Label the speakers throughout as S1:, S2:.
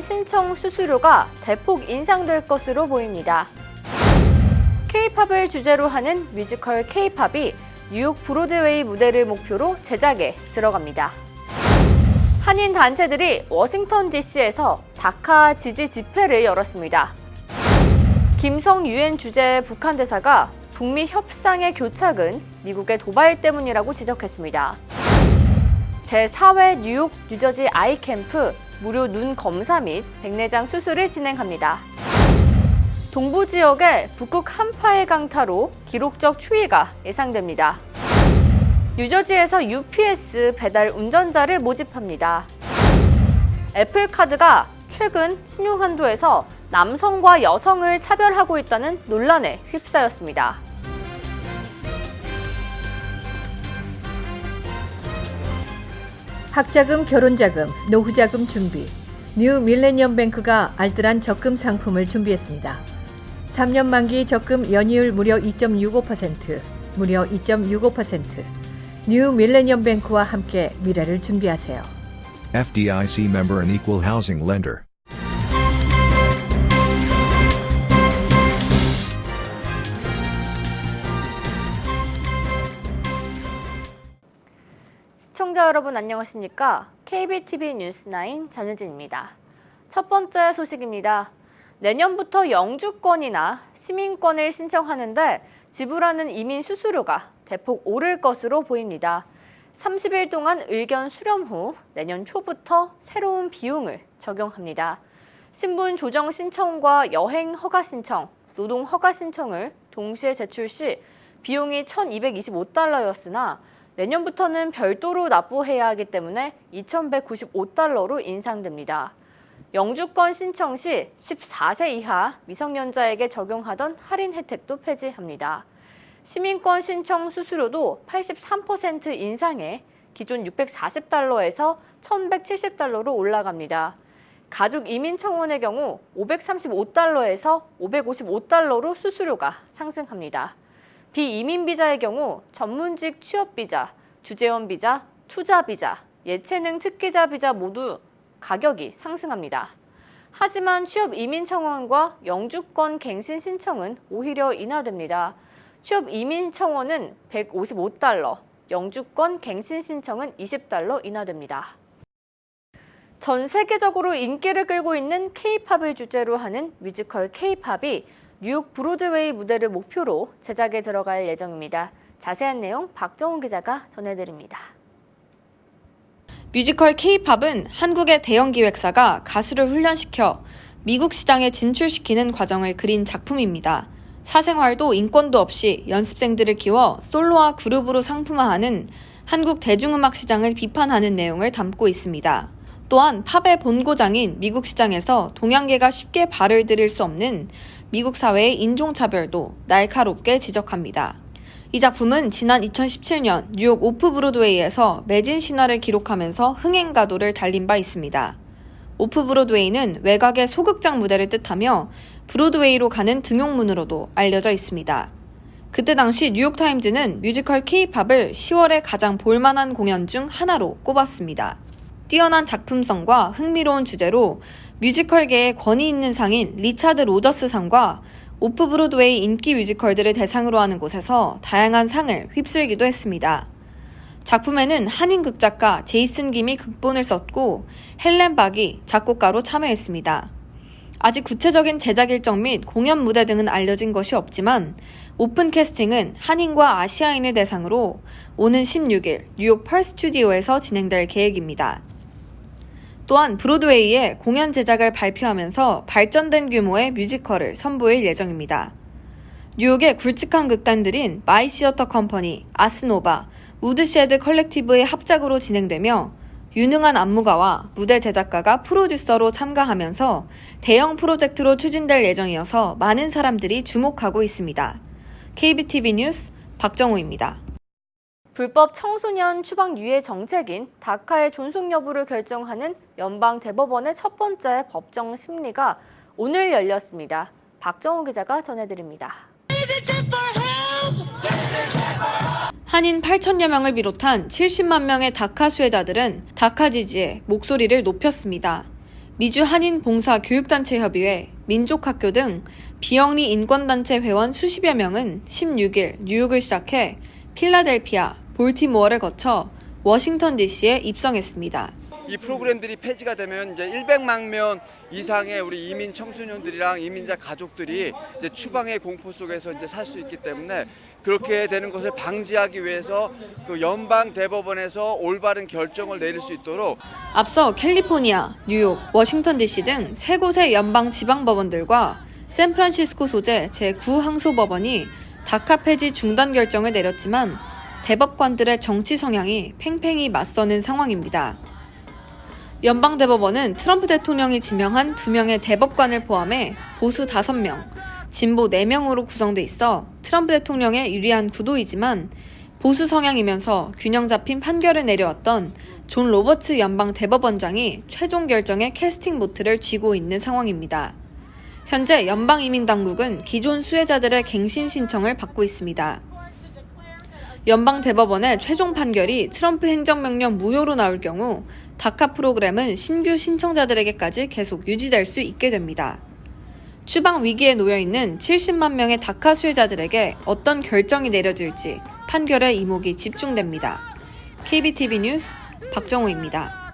S1: 신청 수수료가 대폭 인상될 것으로 보입니다. K-팝을 주제로 하는 뮤지컬 K-팝이 뉴욕 브로드웨이 무대를 목표로 제작에 들어갑니다. 한인 단체들이 워싱턴 DC에서 다카 지지 집회를 열었습니다. 김성 유엔 주재 북한 대사가 북미 협상의 교착은 미국의 도발 때문이라고 지적했습니다. 제4회 뉴욕 뉴저지 아이 캠프 무료 눈 검사 및 백내장 수술을 진행합니다. 동부 지역의 북극 한파의 강타로 기록적 추위가 예상됩니다. 뉴저지에서 UPS 배달 운전자를 모집합니다. 애플카드가 최근 신용한도에서 남성과 여성을 차별하고 있다는 논란에 휩싸였습니다.
S2: 학자금, 결혼자금, 노후자금 준비. 뉴 밀레니엄 뱅크가 알뜰한 적금 상품을 준비했습니다. 3년 만기 적금 연이율 무려 2.65%, 무려 2.65%. 뉴 밀레니엄 뱅크와 함께 미래를 준비하세요.
S3: FDIC member and equal housing lender.
S1: 시청자 여러분 안녕하십니까? KBTV 뉴스9 전유진입니다. 첫 번째 소식입니다. 내년부터 영주권이나 시민권을 신청하는데 지불하는 이민 수수료가 대폭 오를 것으로 보입니다. 30일 동안 의견 수렴 후 내년 초부터 새로운 비용을 적용합니다. 신분 조정 신청과 여행 허가 신청, 노동 허가 신청을 동시에 제출 시 비용이 $1,225였으나 내년부터는 별도로 납부해야 하기 때문에 $2,195로 인상됩니다. 영주권 신청 시 14세 이하 미성년자에게 적용하던 할인 혜택도 폐지합니다. 시민권 신청 수수료도 83% 인상해 기존 $640에서 $1,170로 올라갑니다. 가족 이민 청원의 경우 $535에서 $555로 수수료가 상승합니다. 비이민 비자의 경우 전문직 취업 비자, 주재원 비자, 투자 비자, 예체능 특기자 비자 모두 가격이 상승합니다. 하지만 취업 이민 청원과 영주권 갱신 신청은 오히려 인하됩니다. 취업 이민 청원은 $155, 영주권 갱신 신청은 $20 인하됩니다. 전 세계적으로 인기를 끌고 있는 K-팝을 주제로 하는 뮤지컬 K-팝이 뉴욕 브로드웨이 무대를 목표로 제작에 들어갈 예정입니다. 자세한 내용 박정훈 기자가 전해드립니다.
S4: 뮤지컬 K-팝은 한국의 대형 기획사가 가수를 훈련시켜 미국 시장에 진출시키는 과정을 그린 작품입니다. 사생활도 인권도 없이 연습생들을 키워 솔로와 그룹으로 상품화하는 한국 대중음악 시장을 비판하는 내용을 담고 있습니다. 또한 팝의 본고장인 미국 시장에서 동양계가 쉽게 발을 들일 수 없는 미국 사회의 인종차별도 날카롭게 지적합니다. 이 작품은 지난 2017년 뉴욕 오프 브로드웨이에서 매진 신화를 기록하면서 흥행가도를 달린 바 있습니다. 오프 브로드웨이는 외곽의 소극장 무대를 뜻하며 브로드웨이로 가는 등용문으로도 알려져 있습니다. 그때 당시 뉴욕타임즈는 뮤지컬 K-팝을 10월에 가장 볼만한 공연 중 하나로 꼽았습니다. 뛰어난 작품성과 흥미로운 주제로 뮤지컬계의 권위 있는 상인 리차드 로저스 상과 오프 브로드웨이 인기 뮤지컬들을 대상으로 하는 곳에서 다양한 상을 휩쓸기도 했습니다. 작품에는 한인 극작가 제이슨 김이 극본을 썼고 헬렌 박이 작곡가로 참여했습니다. 아직 구체적인 제작 일정 및 공연 무대 등은 알려진 것이 없지만 오픈 캐스팅은 한인과 아시아인을 대상으로 오는 16일 뉴욕 펄 스튜디오에서 진행될 계획입니다. 또한 브로드웨이의 공연 제작을 발표하면서 발전된 규모의 뮤지컬을 선보일 예정입니다. 뉴욕의 굵직한 극단들인 마이 시어터 컴퍼니, 아스노바, 우드쉐드 컬렉티브의 합작으로 진행되며 유능한 안무가와 무대 제작가가 프로듀서로 참가하면서 대형 프로젝트로 추진될 예정이어서 많은 사람들이 주목하고 있습니다. KBTV 뉴스 박정호입니다.
S1: 불법 청소년 추방 유예 정책인 다카의 존속 여부를 결정하는 연방 대법원의 첫 번째 법정 심리가 오늘 열렸습니다. 박정호 기자가 전해드립니다.
S4: 한인 8천여 명을 비롯한 70만 명의 다카 수혜자들은 다카 지지에 목소리를 높였습니다. 미주 한인 봉사 교육단체 협의회, 민족학교 등 비영리 인권단체 회원 수십여 명은 16일 뉴욕을 시작해 필라델피아, 볼티모어를 거쳐 워싱턴 DC에 입성했습니다.
S5: 이 프로그램들이 폐지가 되면 이제 100만 명 이상의 우리 이민 청소년들이랑 이민자 가족들이 이제 추방의 공포 속에서 이제 살 수 있기 때문에 그렇게 되는 것을 방지하기 위해서 그 연방 대법원에서 올바른 결정을 내릴 수 있도록
S4: 앞서 캘리포니아, 뉴욕, 워싱턴 DC 등 세 곳의 연방 지방법원들과 샌프란시스코 소재 제9항소법원이 다카 폐지 중단 결정을 내렸지만 대법관들의 정치 성향이 팽팽히 맞서는 상황입니다. 연방대법원은 트럼프 대통령이 지명한 2명의 대법관을 포함해 보수 5명, 진보 4명으로 구성돼 있어 트럼프 대통령에 유리한 구도이지만 보수 성향이면서 균형 잡힌 판결을 내려왔던 존 로버츠 연방대법원장이 최종 결정의 캐스팅 보트를 쥐고 있는 상황입니다. 현재 연방이민당국은 기존 수혜자들의 갱신 신청을 받고 있습니다. 연방대법원의 최종 판결이 트럼프 행정명령 무효로 나올 경우 다카 프로그램은 신규 신청자들에게까지 계속 유지될 수 있게 됩니다. 추방 위기에 놓여있는 70만 명의 다카 수혜자들에게 어떤 결정이 내려질지 판결에 이목이 집중됩니다. KBTV 뉴스 박정우입니다.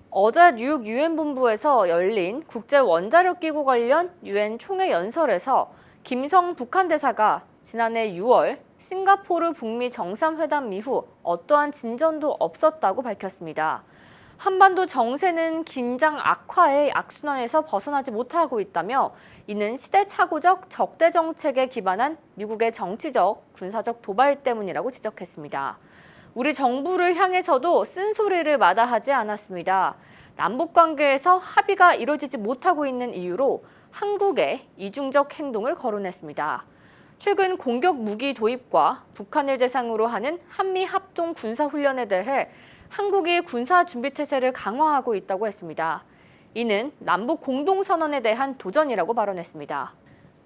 S1: 어제 뉴욕 유엔 본부에서 열린 국제 원자력 기구 관련 유엔 총회 연설에서 김성 북한 대사가 지난해 6월 싱가포르 북미 정상회담 이후 어떠한 진전도 없었다고 밝혔습니다. 한반도 정세는 긴장 악화의 악순환에서 벗어나지 못하고 있다며 이는 시대착오적 적대 정책에 기반한 미국의 정치적, 군사적 도발 때문이라고 지적했습니다. 우리 정부를 향해서도 쓴소리를 마다하지 않았습니다. 남북 관계에서 합의가 이루어지지 못하고 있는 이유로 한국의 이중적 행동을 거론했습니다. 최근 공격 무기 도입과 북한을 대상으로 하는 한미 합동 군사훈련에 대해 한국이 군사준비태세를 강화하고 있다고 했습니다. 이는 남북 공동선언에 대한 도전이라고 발언했습니다.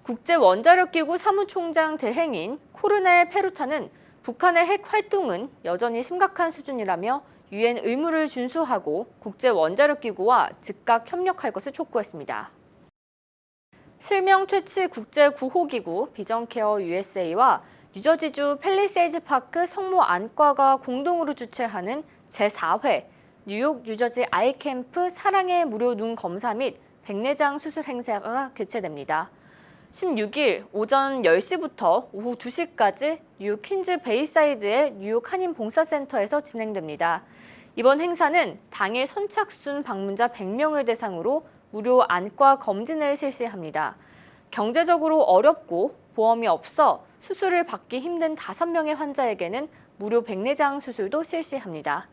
S1: 국제원자력기구 사무총장 대행인 코르넬 페루타는 북한의 핵 활동은 여전히 심각한 수준이라며 유엔 의무를 준수하고 국제원자력기구와 즉각 협력할 것을 촉구했습니다. 실명 퇴치 국제구호기구 비전케어 USA와 뉴저지주 팰리세이즈 파크 성모 안과가 공동으로 주최하는 제4회 뉴욕 뉴저지 아이캠프 사랑의 무료 눈 검사 및 백내장 수술 행사가 개최됩니다. 16일 오전 10시부터 오후 2시까지 뉴욕 퀸즈 베이사이드의 뉴욕 한인 봉사센터에서 진행됩니다. 이번 행사는 당일 선착순 방문자 100명을 대상으로 무료 안과 검진을 실시합니다. 경제적으로 어렵고 보험이 없어 수술을 받기 힘든 5명의 환자에게는 무료 백내장 수술도 실시합니다.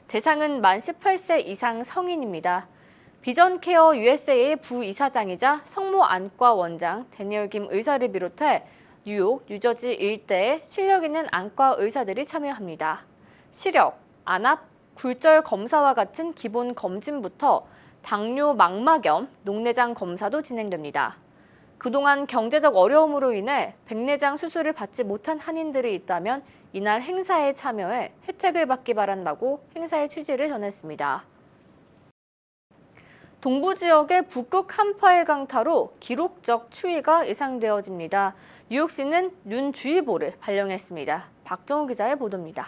S1: 대상은 만 18세 이상 성인입니다. 비전케어 USA의 부이사장이자 성모 안과 원장 데니얼 김 의사를 비롯해 뉴욕, 뉴저지 일대의 실력 있는 안과 의사들이 참여합니다. 시력, 안압, 굴절 검사와 같은 기본 검진부터 당뇨 망막염, 녹내장 검사도 진행됩니다. 그동안 경제적 어려움으로 인해 백내장 수술을 받지 못한 한인들이 있다면 이날 행사에 참여해 혜택을 받기 바란다고 행사의 취지를 전했습니다. 동부 지역의 북극 한파의 강타로 기록적 추위가 예상되어집니다. 뉴욕시는 눈주의보를 발령했습니다. 박정우 기자의 보도입니다.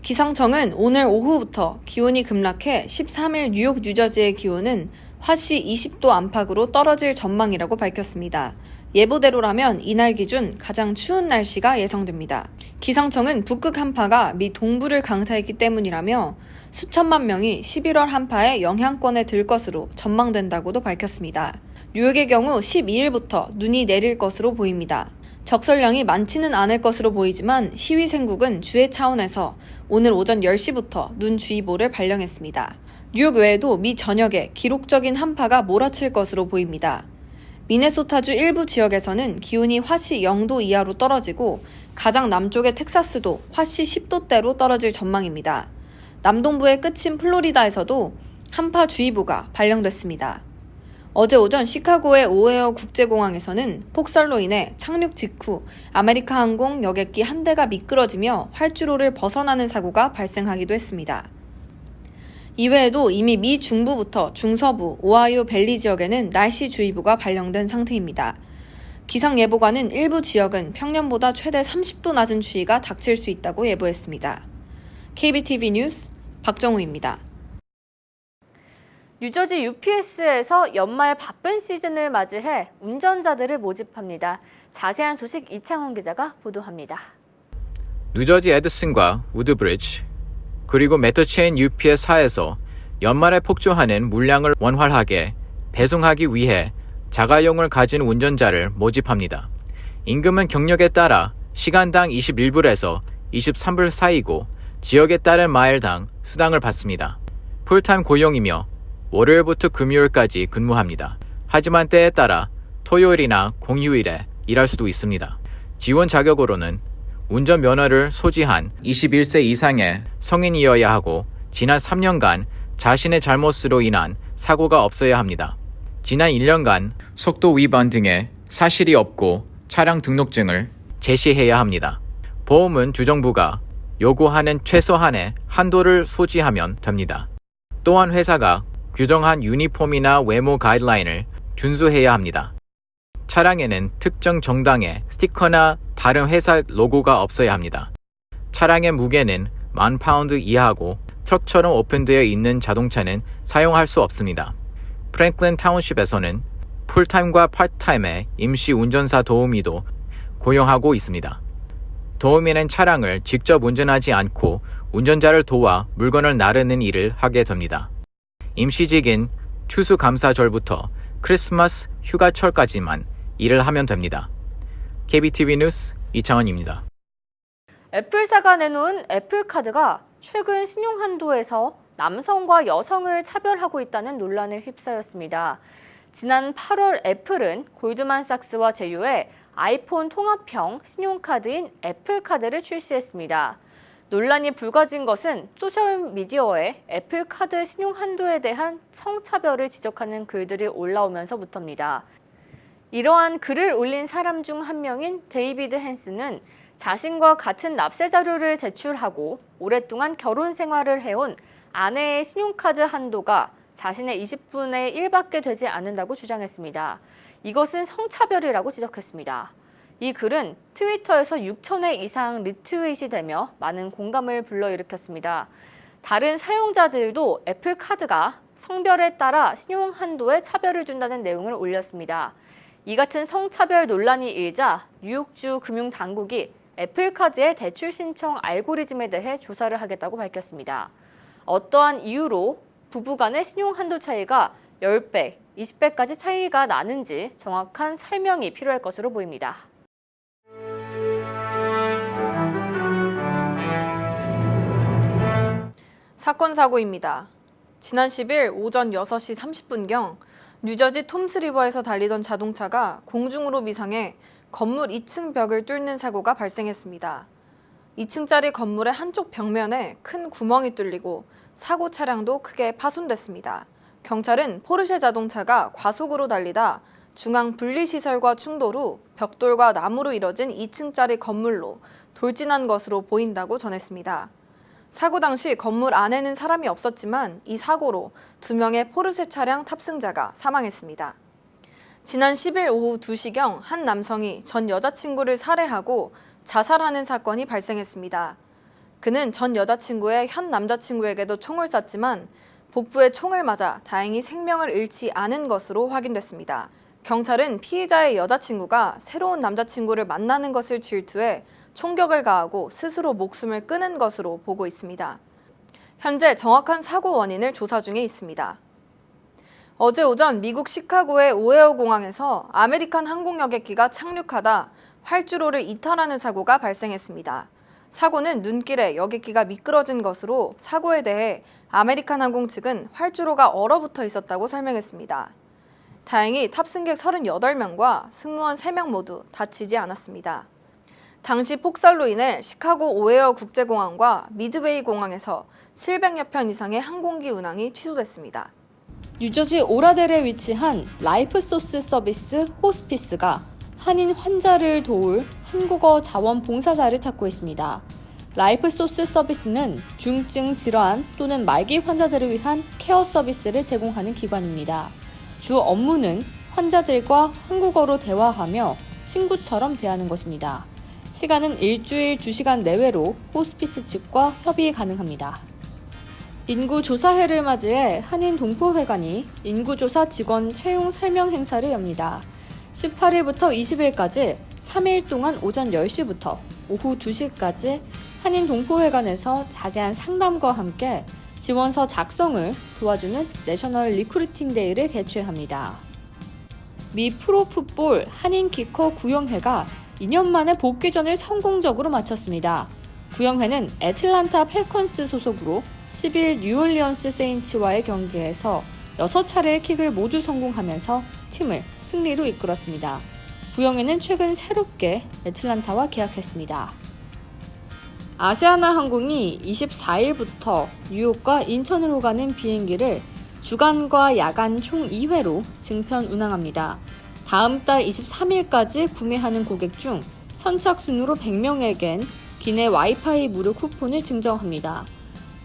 S4: 기상청은 오늘 오후부터 기온이 급락해 13일 뉴욕 뉴저지의 기온은 화씨 20도 안팎으로 떨어질 전망이라고 밝혔습니다. 예보대로라면 이날 기준 가장 추운 날씨가 예상됩니다. 기상청은 북극 한파가 미 동부를 강타했기 때문이라며 수천만 명이 11월 한파의 영향권에 들 것으로 전망된다고도 밝혔습니다. 뉴욕의 경우 12일부터 눈이 내릴 것으로 보입니다. 적설량이 많지는 않을 것으로 보이지만 시위생국은 주의 차원에서 오늘 오전 10시부터 눈주의보를 발령했습니다. 뉴욕 외에도 미 전역에 기록적인 한파가 몰아칠 것으로 보입니다. 미네소타주 일부 지역에서는 기온이 화씨 0도 이하로 떨어지고 가장 남쪽의 텍사스도 화씨 10도대로 떨어질 전망입니다. 남동부의 끝인 플로리다에서도 한파주의보가 발령됐습니다. 어제 오전 시카고의 오헤어 국제공항에서는 폭설로 인해 착륙 직후 아메리카 항공 여객기 한 대가 미끄러지며 활주로를 벗어나는 사고가 발생하기도 했습니다. 이외에도 이미 미 중부부터 중서부, 오하이오 밸리 지역에는 날씨주의보가 발령된 상태입니다. 기상예보관은 일부 지역은 평년보다 최대 30도 낮은 추위가 닥칠 수 있다고 예보했습니다. KBTV 뉴스 박정우입니다.
S1: 뉴저지 UPS에서 연말 바쁜 시즌을 맞이해 운전자들을 모집합니다. 자세한 소식 이창훈 기자가 보도합니다.
S6: 뉴저지 에드슨과 우드브리지 그리고 메터체인 UPS사에서 연말에 폭주하는 물량을 원활하게 배송하기 위해 자가용을 가진 운전자를 모집합니다. 임금은 경력에 따라 시간당 21불에서 23불 사이고 지역에 따른 마일당 수당을 받습니다. 풀타임 고용이며 월요일부터 금요일까지 근무합니다. 하지만 때에 따라 토요일이나 공휴일에 일할 수도 있습니다. 지원 자격으로는 운전면허를 소지한 21세 이상의 성인이어야 하고 지난 3년간 자신의 잘못으로 인한 사고가 없어야 합니다. 지난 1년간 속도 위반 등의 사실이 없고 차량 등록증을 제시해야 합니다. 보험은 주정부가 요구하는 최소한의 한도를 소지하면 됩니다. 또한 회사가 규정한 유니폼이나 외모 가이드라인을 준수해야 합니다. 차량에는 특정 정당의 스티커나 다른 회사 로고가 없어야 합니다. 차량의 무게는 10,000파운드 이하고 트럭처럼 오픈되어 있는 자동차는 사용할 수 없습니다. 프랭클린 타운십에서는 풀타임과 파트타임의 임시 운전사 도우미도 고용하고 있습니다. 도우미는 차량을 직접 운전하지 않고 운전자를 도와 물건을 나르는 일을 하게 됩니다. 임시직인 추수감사절부터 크리스마스 휴가철까지만 일을 하면 됩니다. KBTV 뉴스 이창원입니다.
S1: 애플사가 내놓은 애플카드가 최근 신용한도에서 남성과 여성을 차별하고 있다는 논란에 휩싸였습니다. 지난 8월 애플은 골드만삭스와 제휴해 아이폰 통합형 신용카드인 애플카드를 출시했습니다. 논란이 불거진 것은 소셜미디어에 애플카드 신용한도에 대한 성차별을 지적하는 글들이 올라오면서부터입니다. 이러한 글을 올린 사람 중 한 명인 데이비드 헨스는 자신과 같은 납세 자료를 제출하고 오랫동안 결혼 생활을 해온 아내의 신용카드 한도가 자신의 20분의 1밖에 되지 않는다고 주장했습니다. 이것은 성차별이라고 지적했습니다. 이 글은 트위터에서 6,000회 이상 리트윗이 되며 많은 공감을 불러일으켰습니다. 다른 사용자들도 애플카드가 성별에 따라 신용 한도에 차별을 준다는 내용을 올렸습니다. 이 같은 성차별 논란이 일자 뉴욕주 금융당국이 애플카드의 대출 신청 알고리즘에 대해 조사를 하겠다고 밝혔습니다. 어떠한 이유로 부부 간의 신용 한도 차이가 10배, 20배까지 차이가 나는지 정확한 설명이 필요할 것으로 보입니다.
S4: 사건 사고입니다. 지난 10일 오전 6시 30분경 뉴저지 톰스리버에서 달리던 자동차가 공중으로 미상해 건물 2층 벽을 뚫는 사고가 발생했습니다. 2층짜리 건물의 한쪽 벽면에 큰 구멍이 뚫리고 사고 차량도 크게 파손됐습니다. 경찰은 포르쉐 자동차가 과속으로 달리다 중앙 분리시설과 충돌 후 벽돌과 나무로 이뤄진 2층짜리 건물로 돌진한 것으로 보인다고 전했습니다. 사고 당시 건물 안에는 사람이 없었지만 이 사고로 2명의 포르쉐 차량 탑승자가 사망했습니다. 지난 10일 오후 2시경 한 남성이 전 여자친구를 살해하고 자살하는 사건이 발생했습니다. 그는 전 여자친구의 현 남자친구에게도 총을 쐈지만 복부에 총을 맞아 다행히 생명을 잃지 않은 것으로 확인됐습니다. 경찰은 피해자의 여자친구가 새로운 남자친구를 만나는 것을 질투해 총격을 가하고 스스로 목숨을 끊은 것으로 보고 있습니다. 현재 정확한 사고 원인을 조사 중에 있습니다. 어제 오전 미국 시카고의 오헤어 공항에서 아메리칸 항공 여객기가 착륙하다 활주로를 이탈하는 사고가 발생했습니다. 사고는 눈길에 여객기가 미끄러진 것으로 사고에 대해 아메리칸 항공 측은 활주로가 얼어붙어 있었다고 설명했습니다. 다행히 탑승객 38명과 승무원 3명 모두 다치지 않았습니다. 당시 폭설로 인해 시카고 오헤어 국제공항과 미드웨이 공항에서 700여 편 이상의 항공기 운항이 취소됐습니다.
S1: 뉴저지 오라델에 위치한 라이프소스 서비스 호스피스가 한인 환자를 도울 한국어 자원봉사자를 찾고 있습니다. 라이프 소스 서비스는 중증 질환 또는 말기 환자들을 위한 케어 서비스를 제공하는 기관입니다. 주 업무는 환자들과 한국어로 대화하며 친구처럼 대하는 것입니다. 시간은 일주일 2시간 내외로 호스피스 측과 협의 가능합니다. 인구조사해를 맞이해 한인동포회관이 인구조사 직원 채용 설명 행사를 엽니다. 18일부터 20일까지 3일 동안 오전 10시부터 오후 2시까지 한인동포회관에서 자세한 상담과 함께 지원서 작성을 도와주는 내셔널 리크루팅 데이를 개최합니다. 미 프로풋볼 한인키커 구영회가 2년 만에 복귀전을 성공적으로 마쳤습니다. 구영회는 애틀란타 펠컨스 소속으로 10일 뉴올리언스 세인츠와의 경기에서 6차례의 킥을 모두 성공하면서 팀을 승리로 이끌었습니다. 구영회는 최근 새롭게 애틀란타와 계약했습니다. 아시아나 항공이 24일부터 뉴욕과 인천으로 가는 비행기를 주간과 야간 총 2회로 증편 운항합니다. 다음 달 23일까지 구매하는 고객 중 선착순으로 100명에겐 기내 와이파이 무료 쿠폰을 증정합니다.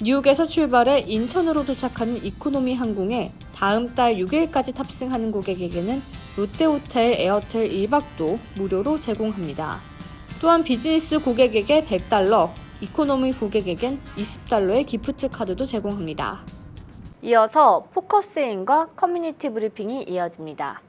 S1: 뉴욕에서 출발해 인천으로 도착하는 이코노미 항공에 다음 달 6일까지 탑승하는 고객에게는 롯데호텔 에어텔 1박도 무료로 제공합니다. 또한 비즈니스 고객에게 $100, 이코노미 고객에겐 $20의 기프트 카드도 제공합니다. 이어서 포커스인과 커뮤니티 브리핑이 이어집니다.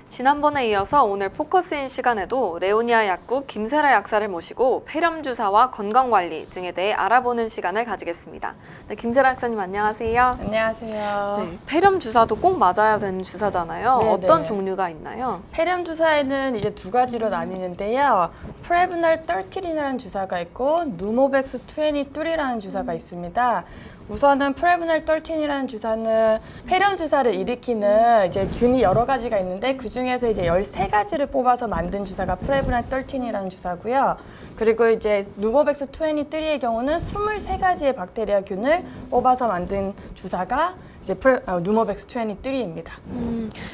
S4: 지난번에 이어서 오늘 포커스인 시간에도 레오니아 약국 김세라 약사를 모시고 폐렴 주사와 건강관리 등에 대해 알아보는 시간을 가지겠습니다. 네, 김세라 약사님 안녕하세요.
S7: 안녕하세요.
S4: 네, 폐렴 주사도 꼭 맞아야 되는 주사잖아요.
S7: 네네.
S4: 어떤 종류가 있나요?
S7: 폐렴 주사에는 이제 두 가지로 나뉘는데요. 프레브널 13이라는 주사가 있고 누모백스 23라는 주사가 있습니다. 우선은 프레브널 13이라는 주사는 폐렴 주사를 일으키는 이제 균이 여러 가지가 있는데 그 중에서 이제 13가지를 뽑아서 만든 주사가 프레브널 13이라는 주사고요. 그리고 이제 누모백스 23의 경우는 23가지의 박테리아 균을 뽑아서 만든 주사가 이제 누모백스 23입니다.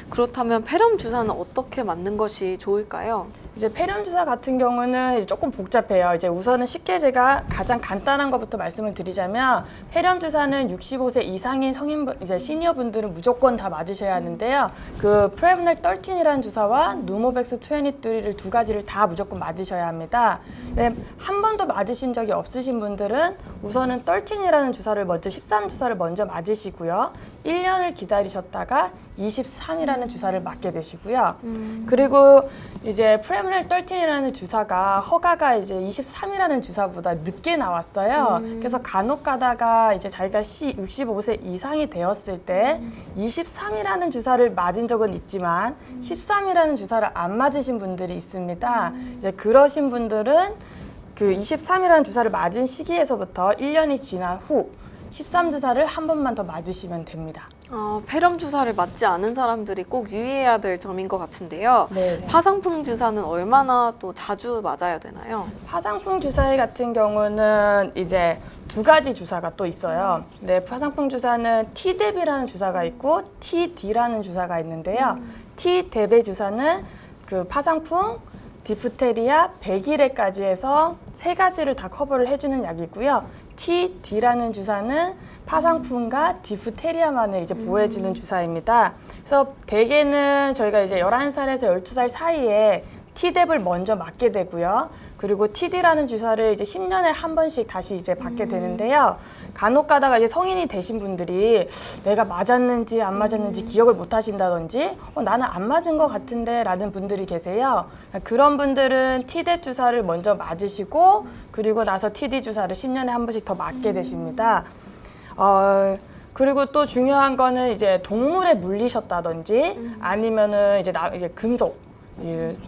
S4: 그렇다면 폐렴 주사는 어떻게 맞는 것이 좋을까요?
S7: 이제 폐렴 주사 같은 경우는 이제 조금 복잡해요. 이제 우선은 쉽게 제가 가장 간단한 것부터 말씀을 드리자면 폐렴 주사는 65세 이상인 성인분, 이제 시니어분들은 무조건 다 맞으셔야 하는데요. 그 프레브널 13이라는 주사와 누모백스 23를 두 가지를 다 무조건 맞으셔야 합니다. 네, 한 번도 맞으신 적이 없으신 분들은 우선은 13이라는 주사를 먼저 13주사를 먼저 맞으시고요. 1년을 기다리셨다가 23이라는 주사를 맞게 되시고요. 그리고 이제 프레브널 13이라는 주사가 허가가 이제 23이라는 주사보다 늦게 나왔어요. 그래서 간혹 가다가 이제 자기가 65세 이상이 되었을 때 23이라는 주사를 맞은 적은 있지만 13이라는 주사를 안 맞으신 분들이 있습니다. 이제 그러신 분들은 그 23이라는 주사를 맞은 시기에서부터 1년이 지난 후 13주사를 한 번만 더 맞으시면 됩니다.
S4: 폐렴 주사를 맞지 않은 사람들이 꼭 유의해야 될 점인 것 같은데요.
S7: 네.
S4: 파상풍 주사는 얼마나 또 자주 맞아야 되나요?
S7: 파상풍 주사의 같은 경우는 이제 두 가지 주사가 또 있어요. 네, 파상풍 주사는 Tdeb이라는 주사가 있고 TD라는 주사가 있는데요. Tdeb의 주사는 그 파상풍, 디프테리아, 백일해까지 해서 세 가지를 다 커버를 해주는 약이고요. TD라는 주사는 파상풍과 디프테리아만을 이제 보호해주는 주사입니다. 그래서 대개는 저희가 이제 11살에서 12살 사이에 Tdeb을 먼저 맞게 되고요. 그리고 TD라는 주사를 이제 10년에 한 번씩 다시 이제 받게 되는데요. 간혹 가다가 이제 성인이 되신 분들이 내가 맞았는지 안 맞았는지 기억을 못 하신다든지 나는 안 맞은 것 같은데 라는 분들이 계세요. 그런 분들은 Tdeb 주사를 먼저 맞으시고 그리고 나서 TD 주사를 10년에 한 번씩 더 맞게 되십니다. 그리고 또 중요한 거는 이제 동물에 물리셨다든지 아니면은 이제 이게 금속,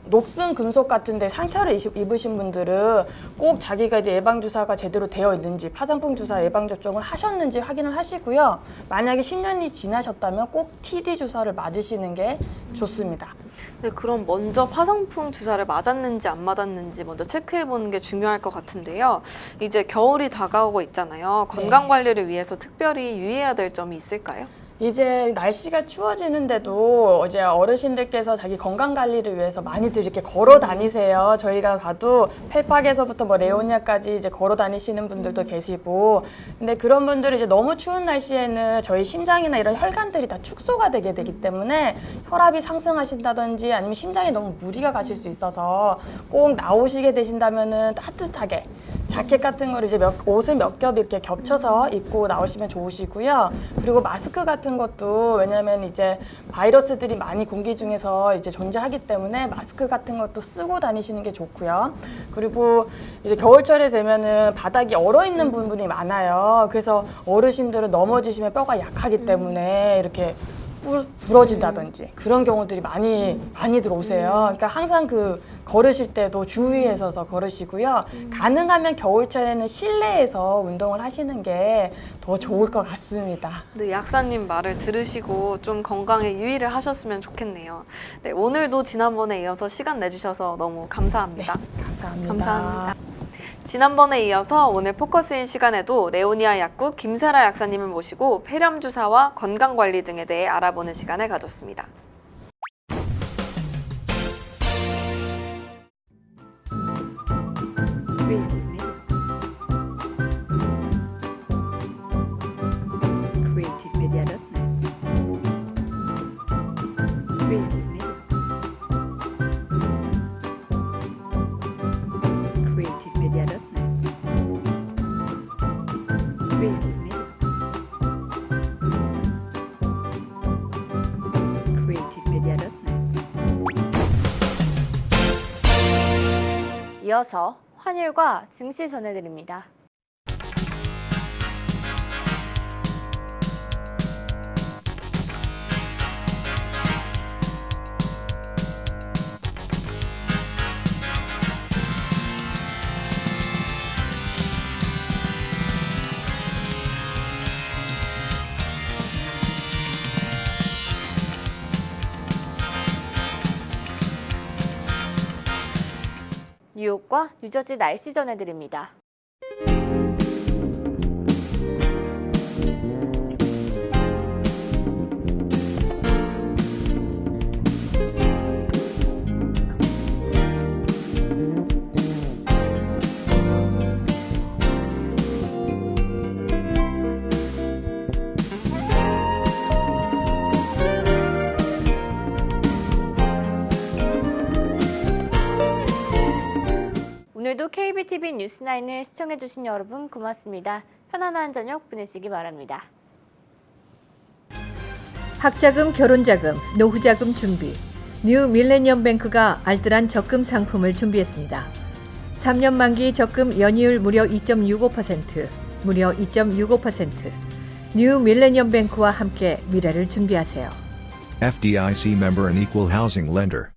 S7: 녹슨 금속 같은데 상처를 입으신 분들은 꼭 자기가 이제 예방주사가 제대로 되어 있는지 파상풍 주사 예방접종을 하셨는지 확인을 하시고요. 만약에 10년이 지나셨다면 꼭 TD 주사를 맞으시는 게 좋습니다.
S4: 네, 그럼 먼저 파상풍 주사를 맞았는지 안 맞았는지 먼저 체크해 보는 게 중요할 것 같은데요. 이제 겨울이 다가오고 있잖아요. 건강 관리를 위해서 특별히 유의해야 될 점이 있을까요?
S7: 이제 날씨가 추워지는데도 이제 어르신들께서 자기 건강 관리를 위해서 많이들 이렇게 걸어 다니세요. 저희가 가도 펠팍에서부터 뭐 레오니아까지 이제 걸어 다니시는 분들도 계시고, 근데 그런 분들은 이제 너무 추운 날씨에는 저희 심장이나 이런 혈관들이 다 축소가 되게 되기 때문에 혈압이 상승하신다든지 아니면 심장에 너무 무리가 가실 수 있어서 꼭 나오시게 되신다면은 따뜻하게 자켓 같은 거를 이제 옷을 몇 겹 이렇게 겹쳐서 입고 나오시면 좋으시고요. 그리고 마스크 같은 것도, 왜냐면 이제 바이러스들이 많이 공기 중에서 이제 존재하기 때문에 마스크 같은 것도 쓰고 다니시는 게 좋고요. 그리고 이제 겨울철에 되면은 바닥이 얼어 있는 부분이 많아요. 그래서 어르신들은 넘어지시면 뼈가 약하기 때문에 이렇게 부러진다든지 그런 경우들이 많이 들어오세요. 그러니까 항상 그 걸으실 때도 주의해서 걸으시고요. 가능하면 겨울철에는 실내에서 운동을 하시는 게 더 좋을 것 같습니다.
S4: 네, 약사님 말을 들으시고 좀 건강에 유의를 하셨으면 좋겠네요. 네, 오늘도 지난번에 이어서 시간 내주셔서 너무 감사합니다.
S7: 감사합니다.
S4: 감사합니다. 지난번에 이어서 오늘 포커스인 시간에도 레오니아 약국 김세라 약사님을 모시고 폐렴 주사와 건강 관리 등에 대해 알아보는 시간을 가졌습니다.
S1: 이어서 환율과 증시 전해드립니다. 뉴욕과 뉴저지 날씨 전해드립니다. 오늘도 KBTV 뉴스9을 시청해주신 여러분 고맙습니다. 편안한 저녁 보내시기 바랍니다.
S2: 학자금, 결혼자금, 노후자금 준비. 뉴 밀레니엄 뱅크가 알뜰한 적금 상품을 준비했습니다. 3년 만기 적금 연이율 무려 2.65%, 무려 2.65%. 뉴 밀레니엄 뱅크와 함께 미래를 준비하세요.
S3: FDIC member and equal housing lender.